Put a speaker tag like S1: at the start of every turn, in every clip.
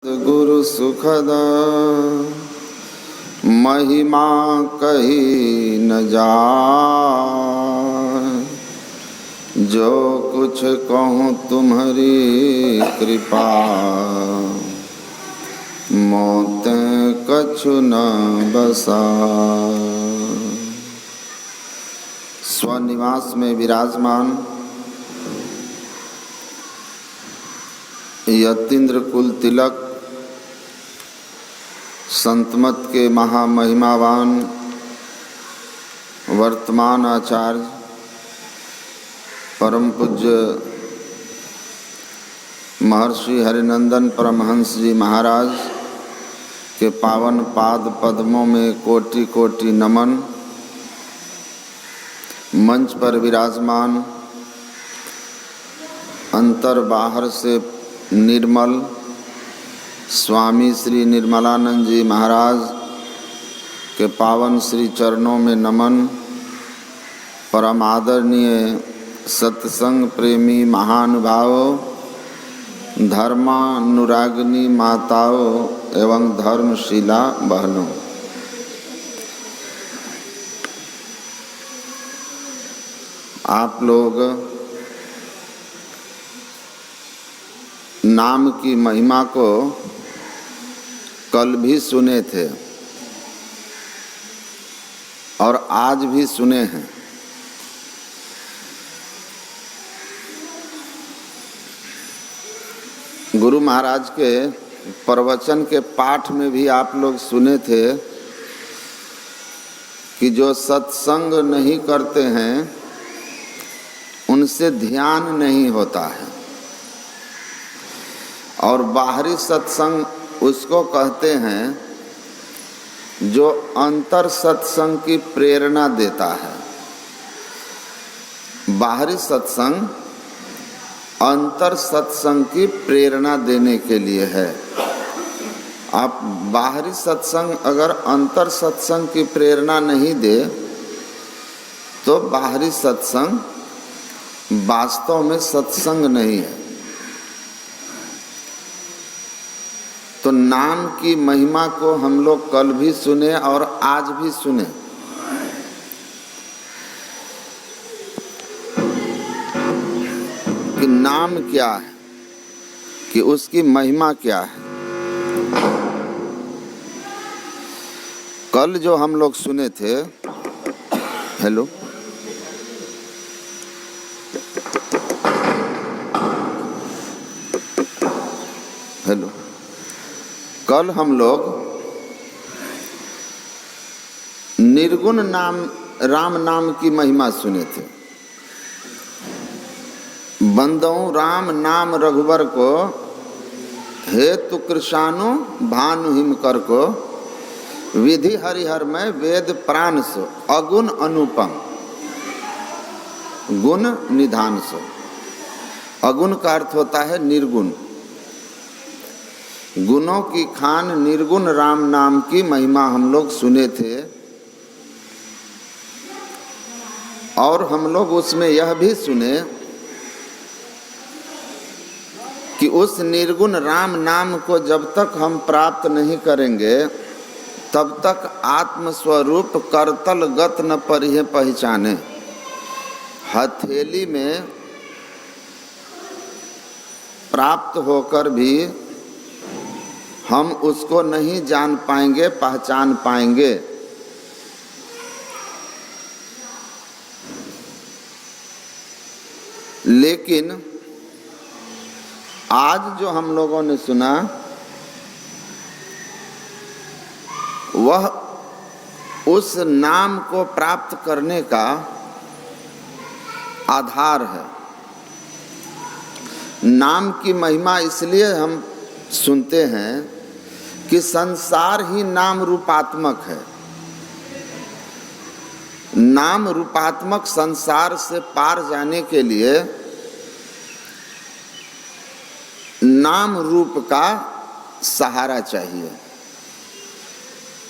S1: गुरु सुखद महिमा कही न जाए, जो कुछ कहूँ तुम्हारी कृपा, मौत कछु न बसा। स्वनिवास में विराजमान यतीन्द्र कुल तिलक संतमत के महामहिमावान वर्तमान आचार्य परम पूज्य महर्षि हरिनंदन परमहंस जी महाराज के पावन पाद पद्मों में कोटि कोटि नमन। मंच पर विराजमान अंतर बाहर से निर्मल स्वामी श्री निर्मलानंद जी महाराज के पावन श्री चरणों में नमन। परम आदरणीय सत्संग प्रेमी महानुभावों, धर्मानुरागिनी माताओं एवं धर्मशिला बहनों, आप लोग नाम की महिमा को कल भी सुने थे और आज भी सुने हैं। गुरु महाराज के प्रवचन के पाठ में भी आप लोग सुने थे कि जो सत्संग नहीं करते हैं उनसे ध्यान नहीं होता है, और बाहरी सत्संग उसको कहते हैं जो अंतर सत्संग की प्रेरणा देता है। बाहरी सत्संग अंतर सत्संग की प्रेरणा देने के लिए है। आप बाहरी सत्संग अगर अंतर सत्संग की प्रेरणा नहीं दे तो बाहरी सत्संग वास्तव में सत्संग नहीं है। तो नाम की महिमा को हम लोग कल भी सुने और आज भी सुने। कि नाम क्या है, कि उसकी महिमा क्या है। कल जो हम लोग सुने थे, हेलो, हेलो, कल हम लोग निर्गुण नाम राम नाम की महिमा सुने थे। बंदों राम नाम रघुवर को, हेतु कृशानु भानु हिम कर को, विधि हरिहर में वेद प्राण सो, अगुण अनुपम गुण निधान सो। अगुण का अर्थ होता है निर्गुण। गुणों की खान निर्गुण राम नाम की महिमा हम लोग सुने थे, और हम लोग उसमें यह भी सुने कि उस निर्गुण राम नाम को जब तक हम प्राप्त नहीं करेंगे तब तक आत्मस्वरूप करतल गत न परिहे पहचाने। हथेली में प्राप्त होकर भी हम उसको नहीं जान पाएंगे, पहचान पाएंगे। लेकिन आज जो हम लोगों ने सुना वह उस नाम को प्राप्त करने का आधार है। नाम की महिमा इसलिए हम सुनते हैं कि संसार ही नाम रूपात्मक है। नाम रूपात्मक संसार से पार जाने के लिए नाम रूप का सहारा चाहिए।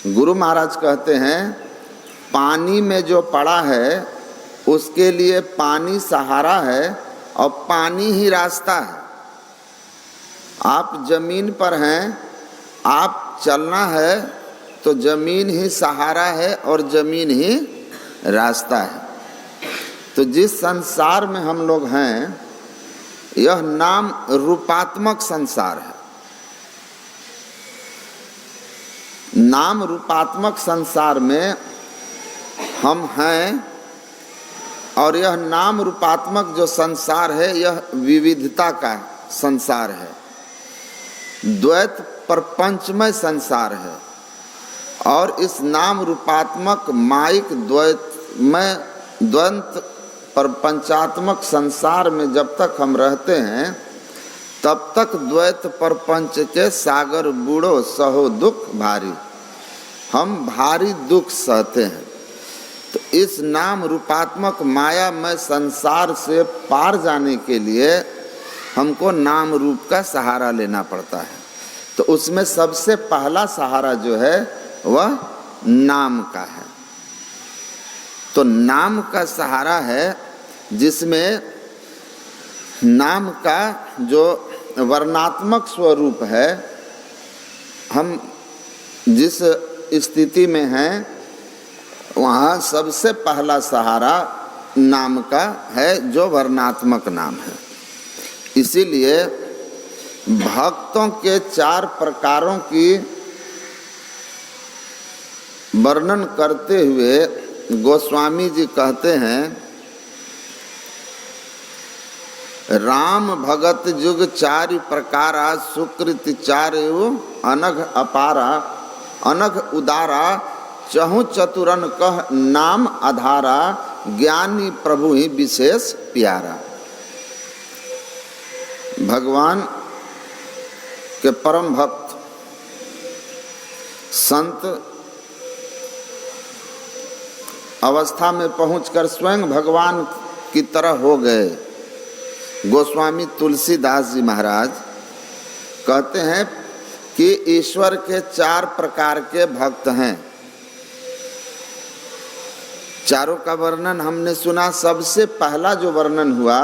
S1: गुरु महाराज कहते हैं पानी में जो पड़ा है उसके लिए पानी सहारा है और पानी ही रास्ता है। आप जमीन पर हैं, आप चलना है तो जमीन ही सहारा है और जमीन ही रास्ता है। तो जिस संसार में हम लोग हैं यह नाम रूपात्मक संसार है। नाम रूपात्मक संसार में हम हैं और यह नाम रूपात्मक जो संसार है यह विविधता का संसार है, द्वैत प्रपंचमय संसार है। और इस नाम रूपात्मक माइक द्वंद्व प्रपंचात्मक संसार में जब तक हम रहते हैं तब तक द्वैत प्रपंच के सागर बूढ़ो सहो दुख भारी, हम भारी दुख सहते हैं। तो इस नाम रूपात्मक मायामय संसार से पार जाने के लिए हमको नाम रूप का सहारा लेना पड़ता है। तो उसमें सबसे पहला सहारा जो है वह नाम का है। तो नाम का सहारा है जिसमें नाम का जो वर्णात्मक स्वरूप है, हम जिस स्थिति में हैं वहाँ सबसे पहला सहारा नाम का है जो वर्णात्मक नाम है। इसीलिए भक्तों के 4 प्रकारों की वर्णन करते हुए गोस्वामी जी कहते हैं, राम भगत जुग 4 प्रकारा, सुकृति 4 अनघ अपारा, अनघ उदारा, चहु चतुरन कह नाम आधारा, ज्ञानी प्रभु ही विशेष प्यारा। भगवान के परम भक्त संत अवस्था में पहुंचकर स्वयं भगवान की तरह हो गए। गोस्वामी तुलसीदास जी महाराज कहते हैं कि ईश्वर के 4 प्रकार के भक्त हैं। चारों का वर्णन हमने सुना। सबसे पहला जो वर्णन हुआ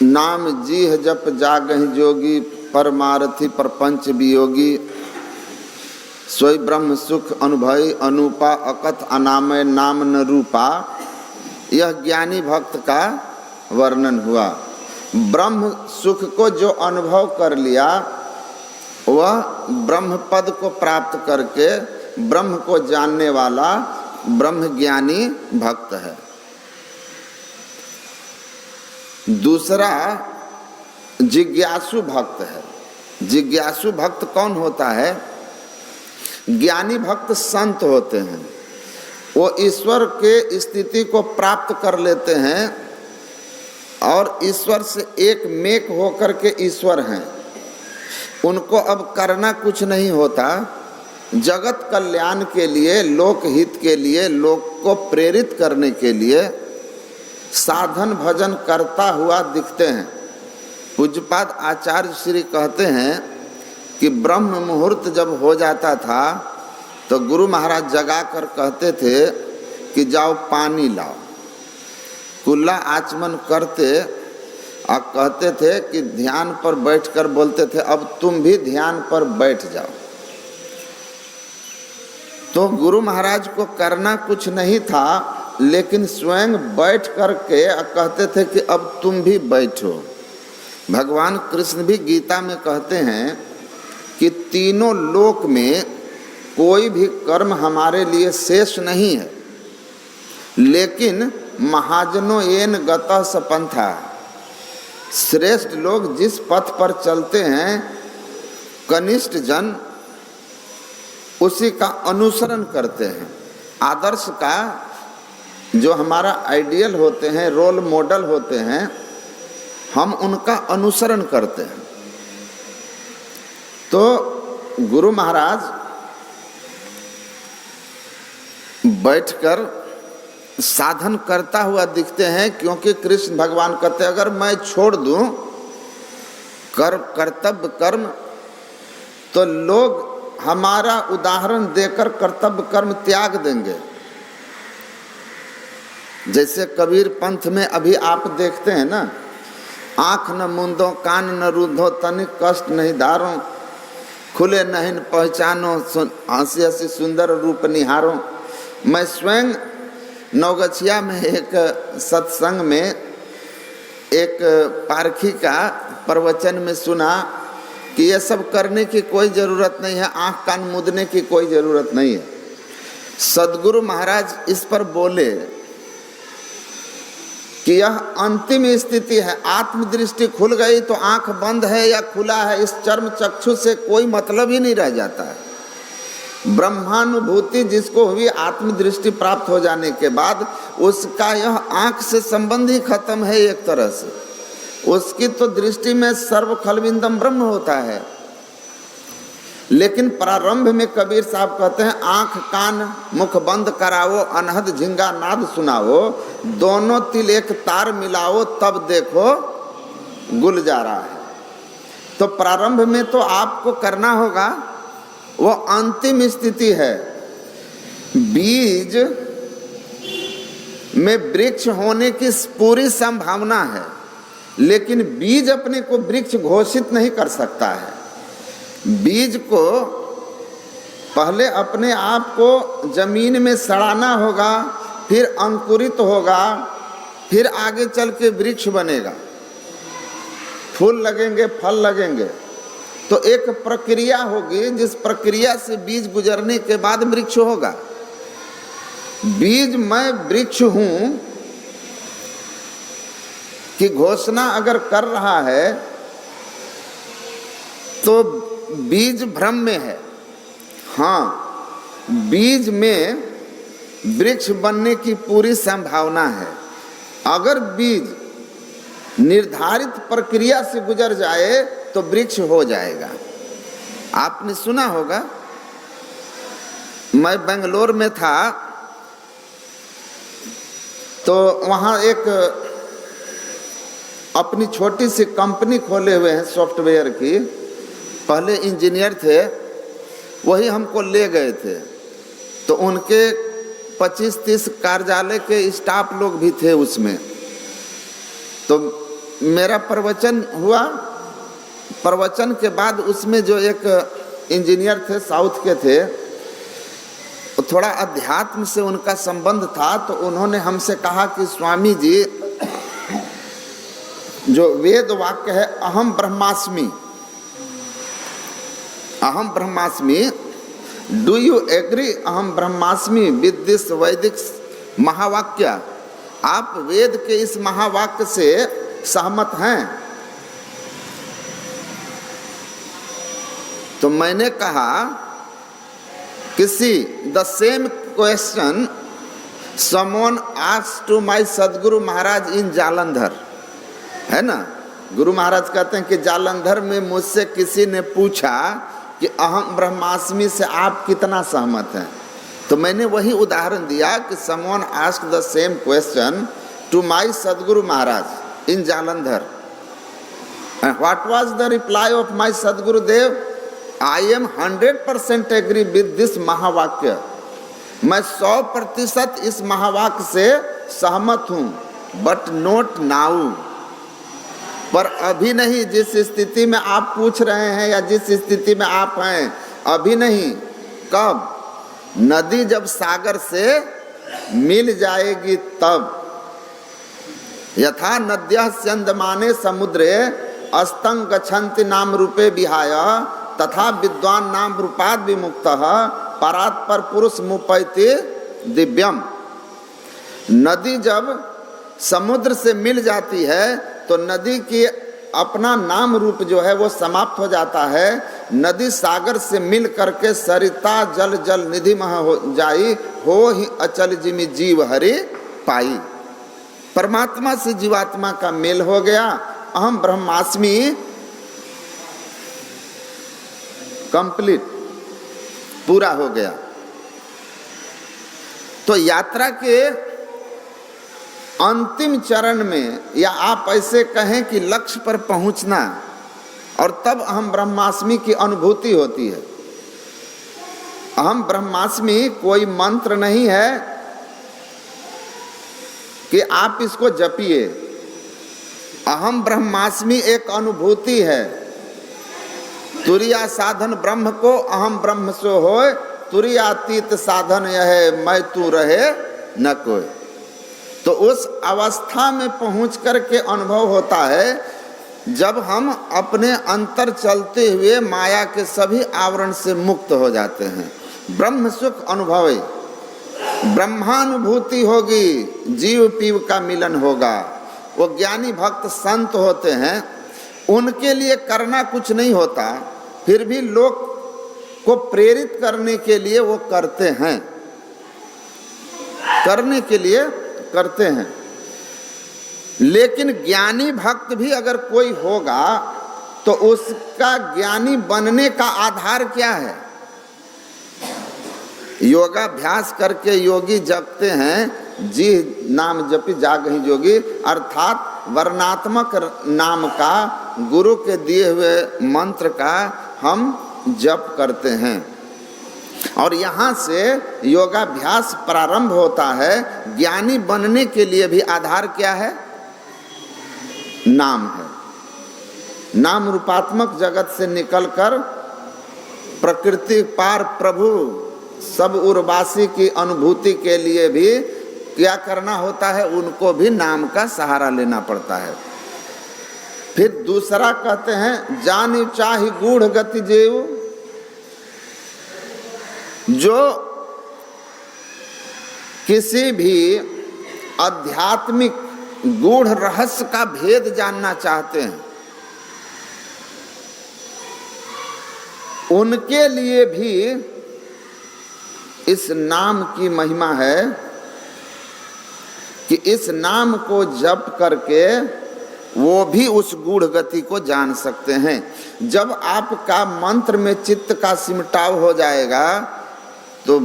S1: नाम जीह जप जागहि जोगी, परमारथी प्रपंच वियोगी, सोई ब्रह्म सुख अनुभवी अनुपा, अकथ अनामय नाम न रूपा। यह ज्ञानी भक्त का वर्णन हुआ। ब्रह्म सुख को जो अनुभव कर लिया वह ब्रह्म पद को प्राप्त करके ब्रह्म को जानने वाला ब्रह्म ज्ञानी भक्त है। दूसरा जिज्ञासु भक्त है। जिज्ञासु भक्त कौन होता है? ज्ञानी भक्त संत होते हैं। वो ईश्वर के स्थिति को प्राप्त कर लेते हैं और ईश्वर से एक मेक होकर के ईश्वर हैं। उनको अब करना कुछ नहीं होता। जगत कल्याण के लिए, लोक हित के लिए, लोक को प्रेरित करने के लिए साधन भजन करता हुआ दिखते हैं। पूज्यपाद आचार्य श्री कहते हैं कि ब्रह्म मुहूर्त जब हो जाता था तो गुरु महाराज जगा कर कहते थे कि जाओ पानी लाओ। कुल्ला आचमन करते और कहते थे कि ध्यान पर बैठकर बोलते थे अब तुम भी ध्यान पर बैठ जाओ। तो गुरु महाराज को करना कुछ नहीं था, लेकिन स्वयं बैठ करके कहते थे कि अब तुम भी बैठो। भगवान कृष्ण भी गीता में कहते हैं कि तीनों लोक में कोई भी कर्म हमारे लिए शेष नहीं है, लेकिन महाजनों येन गतः सपंथा, श्रेष्ठ लोग जिस पथ पर चलते हैं कनिष्ठ जन उसी का अनुसरण करते हैं। आदर्श का जो हमारा आइडियल होते हैं, रोल मॉडल होते हैं, हम उनका अनुसरण करते हैं। तो गुरु महाराज बैठकर साधन करता हुआ दिखते हैं, क्योंकि कृष्ण भगवान कहते हैं अगर मैं छोड़ दूं कर्तव्य कर्म तो लोग हमारा उदाहरण देकर कर्तव्य कर्म त्याग देंगे। जैसे कबीर पंथ में अभी आप देखते हैं ना, आँख न मूंदो कान न रूंधो तनिक कष्ट नहीं धारो, खुले नहीं पहचानो हंसी हंसी सुंदर रूप निहारो। मैं स्वयं नवगछिया में एक सत्संग में एक पारखी का प्रवचन में सुना कि ये सब करने की कोई ज़रूरत नहीं है, आँख कान मूंदने की कोई ज़रूरत नहीं है। सद्गुरु महाराज इस पर बोले कि यह अंतिम स्थिति है, आत्मदृष्टि खुल गई तो आंख बंद है या खुला है इस चर्म चक्षु से कोई मतलब ही नहीं रह जाता है। ब्रह्मानुभूति जिसको हुई आत्मदृष्टि प्राप्त हो जाने के बाद, उसका यह आंख से संबंध ही खत्म है एक तरह से। उसकी तो दृष्टि में सर्व खलविंदम ब्रह्म होता है। लेकिन प्रारंभ में कबीर साहब कहते हैं आंख कान मुख बंद कराओ, अनहद झिंगा नाद सुनाओ, दोनों तिल एक तार मिलाओ, तब देखो गुल जा रहा है। तो प्रारंभ में तो आपको करना होगा, वो अंतिम स्थिति है। बीज में वृक्ष होने की पूरी संभावना है, लेकिन बीज अपने को वृक्ष घोषित नहीं कर सकता है। बीज को पहले अपने आप को जमीन में सड़ाना होगा, फिर अंकुरित होगा, फिर आगे चल के वृक्ष बनेगा, फूल लगेंगे, फल लगेंगे। तो एक प्रक्रिया होगी, जिस प्रक्रिया से बीज गुजरने के बाद वृक्ष होगा। बीज मैं वृक्ष हूं की घोषणा अगर कर रहा है तो बीज भ्रम में है। हाँ, बीज में वृक्ष बनने की पूरी संभावना है। अगर बीज निर्धारित प्रक्रिया से गुजर जाए तो वृक्ष हो जाएगा। आपने सुना होगा, मैं बेंगलोर में था तो वहाँ एक अपनी छोटी सी कंपनी खोले हुए हैं सॉफ्टवेयर की। पहले इंजीनियर थे, वही हमको ले गए थे। तो उनके 25-30 कार्यालय के स्टाफ लोग भी थे उसमें। तो मेरा प्रवचन हुआ, प्रवचन के बाद उसमें जो एक इंजीनियर थे साउथ के थे, थोड़ा अध्यात्म से उनका संबंध था। तो उन्होंने हमसे कहा कि स्वामी जी, जो वेद वाक्य है अहम ब्रह्मास्मि, अहम ब्रह्मास्मि, डू यू एग्री अहम ब्रह्मास्मि विद दिस वैदिक महावाक्य? आप वेद के इस महावाक्य से सहमत हैं? तो मैंने कहा किसी the same question someone asked to my Sadguru Maharaj in Jalandhar, है ना। गुरु महाराज कहते हैं कि जालंधर में मुझसे किसी ने पूछा कि अहम ब्रह्मास्मि से आप कितना सहमत हैं। तो मैंने वही उदाहरण दिया कि someone asked the same question to my Sadguru Maharaj in Jalandhar, and what was the reply of my Sadgurudev? I am 100% agree with this महावाक्य। मैं 100% इस महावाक्य से सहमत हूँ, बट नॉट नाउ, पर अभी नहीं। जिस स्थिति में आप पूछ रहे हैं या जिस स्थिति में आप हैं, अभी नहीं। कब? नदी जब सागर से मिल जाएगी तब। यथा नद्यः स्यन्दमाने समुद्रे अस्तं गच्छन्ति नाम रूपे विहाय, तथा विद्वान नाम रूपाद विमुक्तः परात् पर पुरुष मुपैति दिव्यम। नदी जब समुद्र से मिल जाती है तो नदी की अपना नाम रूप जो है वो समाप्त हो जाता है। नदी सागर से मिल करके सरिता जल जल निधि मह हो जाई, हो ही अचल जिमि जीव हरि पाई। परमात्मा से जीवात्मा का मेल हो गया, अहम ब्रह्मास्मि कंप्लीट, पूरा हो गया। तो यात्रा के अंतिम चरण में, या आप ऐसे कहें कि लक्ष्य पर पहुंचना, और तब अहम ब्रह्मास्मि की अनुभूति होती है। अहम ब्रह्मास्मि कोई मंत्र नहीं है, कि आप इसको जपिए। अहम ब्रह्मास्मि एक अनुभूति है। तुरिया साधन ब्रह्म को अहम ब्रह्म सो होय, तुरियातीत साधन यह मैं तू रहे न कोई। तो उस अवस्था में पहुंच कर के अनुभव होता है जब हम अपने अंतर चलते हुए माया के सभी आवरण से मुक्त हो जाते हैं। ब्रह्म सुख अनुभव, ब्रह्मानुभूति होगी, जीव पीव का मिलन होगा। वो ज्ञानी भक्त संत होते हैं, उनके लिए करना कुछ नहीं होता, फिर भी लोग को प्रेरित करने के लिए वो करते हैं, करने के लिए करते हैं। लेकिन ज्ञानी भक्त भी अगर कोई होगा तो उसका ज्ञानी बनने का आधार क्या है? योगाभ्यास करके योगी जपते हैं, जी नाम जपी जागहि जोगी, अर्थात वर्णात्मक नाम का, गुरु के दिए हुए मंत्र का हम जप करते हैं। और यहाँ से योगाभ्यास प्रारंभ होता है। ज्ञानी बनने के लिए भी आधार क्या है? नाम है। नाम रूपात्मक जगत से निकलकर प्रकृति पार प्रभु सब उर्वासी की अनुभूति के लिए भी क्या करना होता है? उनको भी नाम का सहारा लेना पड़ता है। फिर दूसरा कहते हैं जानि चाहि गूढ़ गति जेऊ, जो किसी भी आध्यात्मिक गूढ़ रहस्य का भेद जानना चाहते हैं, उनके लिए भी इस नाम की महिमा है कि इस नाम को जप करके वो भी उस गूढ़ गति को जान सकते हैं। जब आपका मंत्र में चित्त का सिमटाव हो जाएगा तो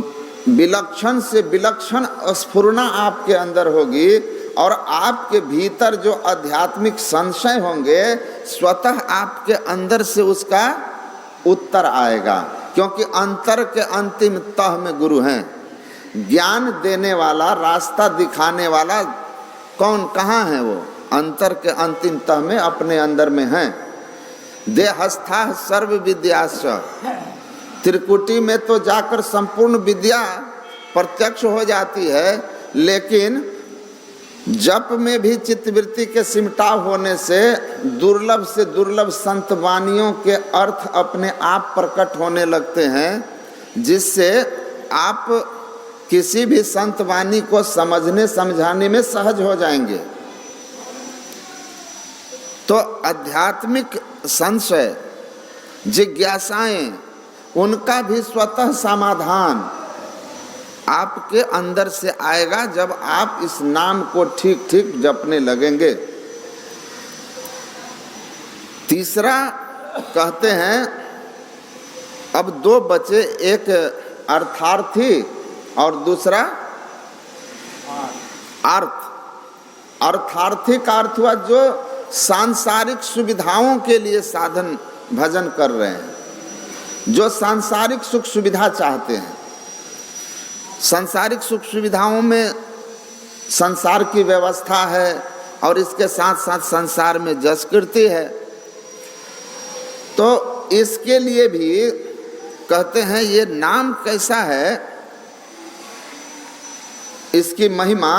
S1: विलक्षण से विलक्षण स्फुरना आपके अंदर होगी और आपके भीतर जो आध्यात्मिक संशय होंगे स्वतः आपके अंदर से उसका उत्तर आएगा, क्योंकि अंतर के अंतिम तह में गुरु हैं। ज्ञान देने वाला, रास्ता दिखाने वाला कौन, कहाँ है वो? अंतर के अंतिम तह में अपने अंदर में हैं। देहस्था सर्व विद्याश्च, त्रिकुटी में तो जाकर संपूर्ण विद्या प्रत्यक्ष हो जाती है, लेकिन जप में भी चित्तवृत्ति के सिमटाव होने से दुर्लभ से दुर्लभ संत वाणियों के अर्थ अपने आप प्रकट होने लगते हैं, जिससे आप किसी भी संत वाणी को समझने समझाने में सहज हो जाएंगे। तो आध्यात्मिक संशय, जिज्ञासाएं, उनका भी स्वतः समाधान आपके अंदर से आएगा जब आप इस नाम को ठीक ठीक जपने लगेंगे। तीसरा कहते हैं, अब दो बचे, एक अर्थार्थी और दूसरा अर्थ। अर्थार्थी का अर्थ हुआ जो सांसारिक सुविधाओं के लिए साधन भजन कर रहे हैं, जो सांसारिक सुख सुविधा चाहते हैं। सांसारिक सुख सुविधाओं में संसार की व्यवस्था है और इसके साथ साथ संसार में जस कीर्ति है, तो इसके लिए भी कहते हैं ये नाम कैसा है, इसकी महिमा।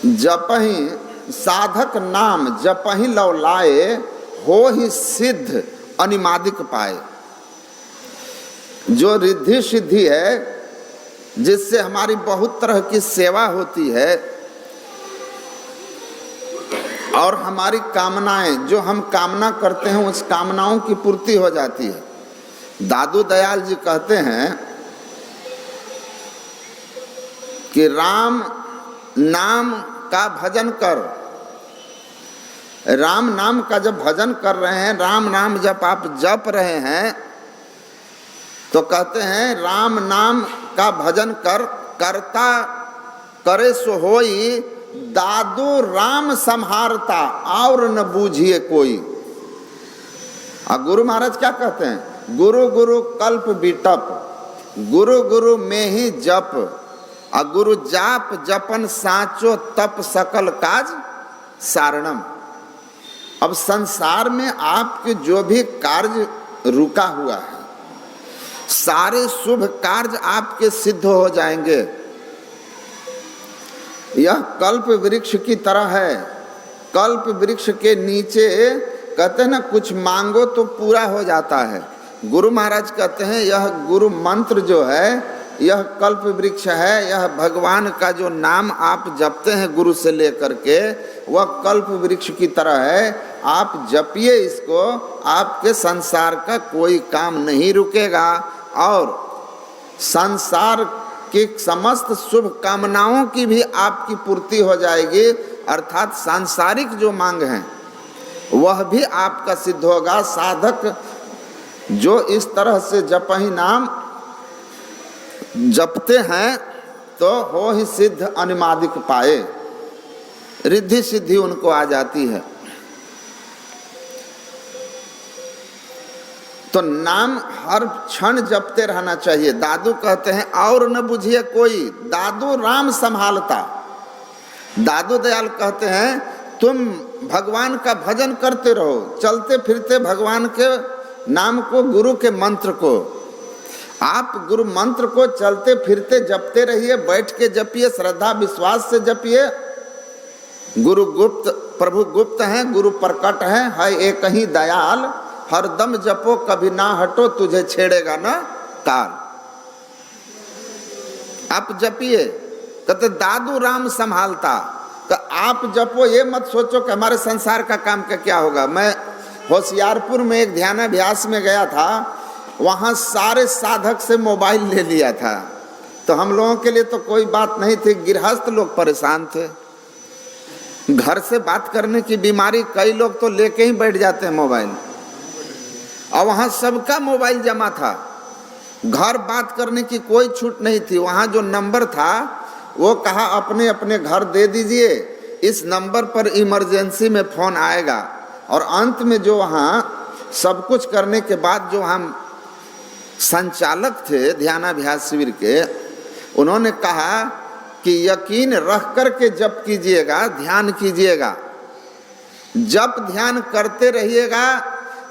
S1: जपहि साधक नाम जपहि लव लाए, हो ही सिद्ध अनिमादिक पाए। जो रिद्धि सिद्धि है, जिससे हमारी बहुत तरह की सेवा होती है और हमारी कामनाएं, जो हम कामना करते हैं उस कामनाओं की पूर्ति हो जाती है। दादू दयाल जी कहते हैं कि राम नाम का भजन कर। राम नाम का जब भजन कर रहे हैं, राम नाम जब आप जप रहे हैं, तो कहते हैं राम नाम का भजन कर, करता करे सो होई, दादू राम संहारता और न बूझिए कोई। और गुरु महाराज क्या कहते हैं? गुरु गुरु कल्प बिटप, गुरु गुरु में ही जप, और गुरु जाप जपन साचो तप सकल काज सारणम। अब संसार में आपके जो भी कार्य रुका हुआ है, सारे शुभ कार्य आपके सिद्ध हो जाएंगे। यह कल्प वृक्ष की तरह है। कल्प वृक्ष के नीचे कहते हैं ना, कुछ मांगो तो पूरा हो जाता है। गुरु महाराज कहते हैं यह गुरु मंत्र जो है, यह कल्प वृक्ष है। यह भगवान का जो नाम आप जपते हैं गुरु से लेकर के, वह कल्प वृक्ष की तरह है। आप जपिए इसको, आपके संसार का कोई काम नहीं रुकेगा और संसार की समस्त शुभ कामनाओं की भी आपकी पूर्ति हो जाएगी। अर्थात सांसारिक जो मांग है वह भी आपका सिद्ध होगा। साधक जो इस तरह से जपहि नाम जपते हैं तो हो ही सिद्ध अनुमादिक पाए, रिद्धि सिद्धि उनको आ जाती है। तो नाम हर क्षण जपते रहना चाहिए। दादू कहते हैं और न बुझिए कोई, दादू राम संभालता। दादू दयाल कहते हैं तुम भगवान का भजन करते रहो, चलते फिरते भगवान के नाम को, गुरु के मंत्र को। आप गुरु मंत्र को चलते फिरते जपते रहिए, बैठ के जपिए, श्रद्धा विश्वास से जपिए। गुरु गुप्त, प्रभु गुप्त हैं, गुरु प्रकट हैं, है एक ही दयाल। हरदम जपो कभी ना हटो, तुझे छेड़ेगा ना काल। आप जपिए। कहते दादू राम संभालता। तो आप जपो, ये मत सोचो कि हमारे संसार का काम का क्या होगा। मैं होशियारपुर में एक ध्यानाभ्यास में गया था, वहाँ सारे साधक से मोबाइल ले लिया था। तो हम लोगों के लिए तो कोई बात नहीं थी, गृहस्थ लोग परेशान थे। घर से बात करने की बीमारी, कई लोग तो लेके ही बैठ जाते हैं मोबाइल, और वहाँ सबका मोबाइल जमा था। घर बात करने की कोई छूट नहीं थी। वहाँ जो नंबर था वो कहा अपने अपने घर दे दीजिए, इस नंबर पर इमरजेंसी में फ़ोन आएगा। और अंत में जो वहाँ सब कुछ करने के बाद जो हम संचालक थे ध्यानाभ्यास शिविर के, उन्होंने कहा कि यकीन रख कर के जप कीजिएगा, ध्यान कीजिएगा, जप ध्यान करते रहिएगा।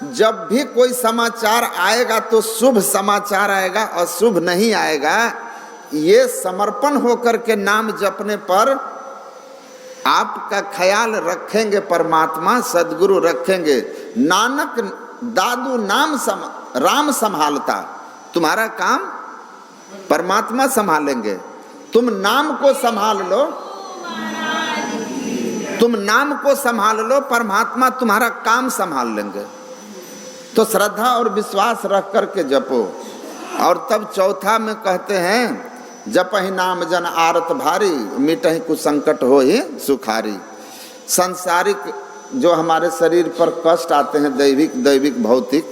S1: जब भी कोई समाचार आएगा तो शुभ समाचार आएगा, अशुभ नहीं आएगा। ये समर्पण होकर के नाम जपने पर आपका ख्याल रखेंगे परमात्मा, सदगुरु रखेंगे। नानक दादू नाम राम संभालता। तुम्हारा काम परमात्मा संभालेंगे। तुम नाम को संभाल लो, तुम नाम को संभाल लो, परमात्मा तुम्हारा काम संभाल लेंगे। तो श्रद्धा और विश्वास रख करके जपो। और तब चौथा में कहते हैं जपहि नाम जन आरत भारी, मिटहि कुछ संकट हो ही सुखारी। सांसारिक जो हमारे शरीर पर कष्ट आते हैं, दैविक भौतिक,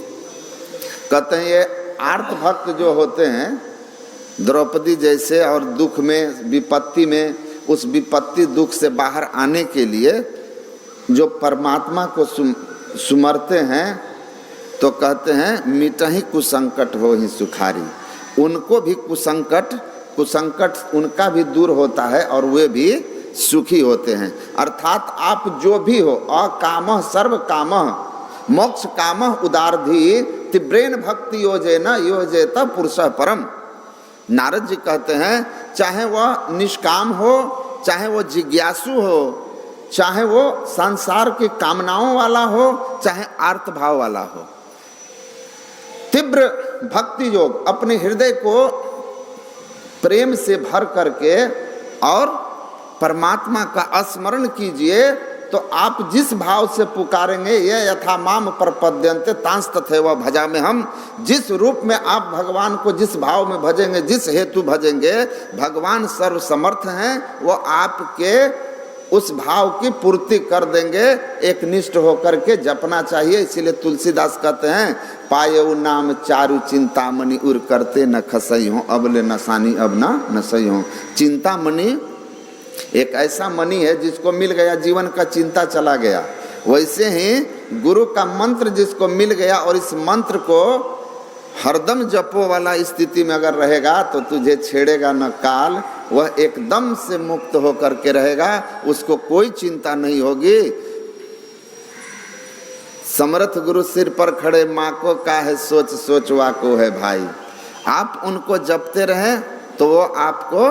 S1: कहते हैं ये आर्त भक्त जो होते हैं, द्रौपदी जैसे, और दुख में, विपत्ति में, उस विपत्ति दुख से बाहर आने के लिए जो परमात्मा को सुमरते हैं, तो कहते हैं मिटहि कुसंकट हो ही सुखारी। उनको भी कुसंकट उनका भी दूर होता है और वे भी सुखी होते हैं। अर्थात आप जो भी हो, अकामः सर्व कामः मोक्ष कामः उदारधी तीव्रेन भक्ति योजेत पुरुषः परम। नारद जी कहते हैं चाहे वह निष्काम हो, चाहे वो जिज्ञासु हो, चाहे वो संसार की कामनाओं वाला हो, चाहे आर्त भाव वाला हो, तीव्र भक्ति योग, अपने हृदय को प्रेम से भर करके और परमात्मा का स्मरण कीजिए। तो आप जिस भाव से पुकारेंगे, ये यथा माम प्रपद्यन्ते तांस तथैव भजामि हम, जिस रूप में आप भगवान को जिस भाव में भजेंगे, जिस हेतु भजेंगे, भगवान सर्वसमर्थ हैं, वो आपके उस भाव की पूर्ति कर देंगे। एक निष्ठ होकर के जपना चाहिए। इसीलिए तुलसीदास कहते हैं पायऊ नाम चारु चिंतामणि उर करते न खसई हो, अब ले नसानी अब ना नसई हो। चिंतामणि एक ऐसा मणि है जिसको मिल गया जीवन का चिंता चला गया। वैसे ही गुरु का मंत्र जिसको मिल गया और इस मंत्र को हरदम जपो वाला स्थिति में अगर रहेगा तो तुझे छेड़ेगा न काल, वह एकदम से मुक्त होकर के रहेगा, उसको कोई चिंता नहीं होगी। समर्थ गुरु सिर पर खड़े, माँ को का है सोच, सोचवा को है भाई। आप उनको जपते रहें तो वो आपको,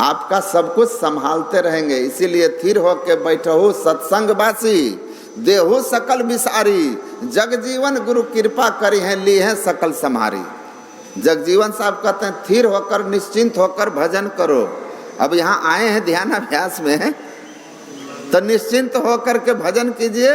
S1: आपका सब कुछ संभालते रहेंगे। इसीलिए थिर होके बैठो सत्संग बासी, देहु सकल बिसारी, जगजीवन गुरु कृपा करी है, ली है सकल संहारी। जगजीवन साहब कहते हैं थिर होकर निश्चिंत होकर भजन करो। अब यहाँ आए हैं ध्यानाभ्यास में तो निश्चिंत होकर के भजन कीजिए।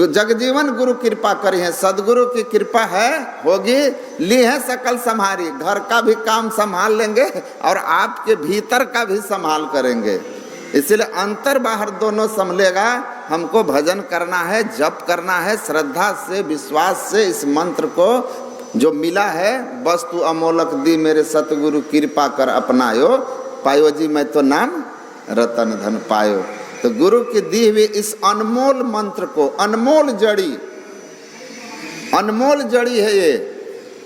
S1: जगजीवन गुरु कृपा करी है, सदगुरु की कृपा है होगी, ली है सकल संहारी। घर का भी काम संभाल लेंगे और आपके भीतर का भी संभाल करेंगे। इसलिए अंतर बाहर दोनों संभलेगा। हमको भजन करना है, जप करना है, श्रद्धा से विश्वास से इस मंत्र को जो मिला है, वस्तु अमोलक दी मेरे सतगुरु कृपा कर अपनायो, पायो जी मैं तो नाम रतन धन पायो। तो गुरु की दी हुई इस अनमोल मंत्र को, अनमोल जड़ी है ये,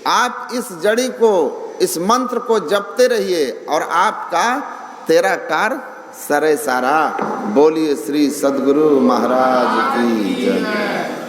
S1: आप इस जड़ी को, इस मंत्र को जपते रहिए और आपका तेरा कार सरे सारा। बोलिए श्री सद्गुरु महाराज की जय।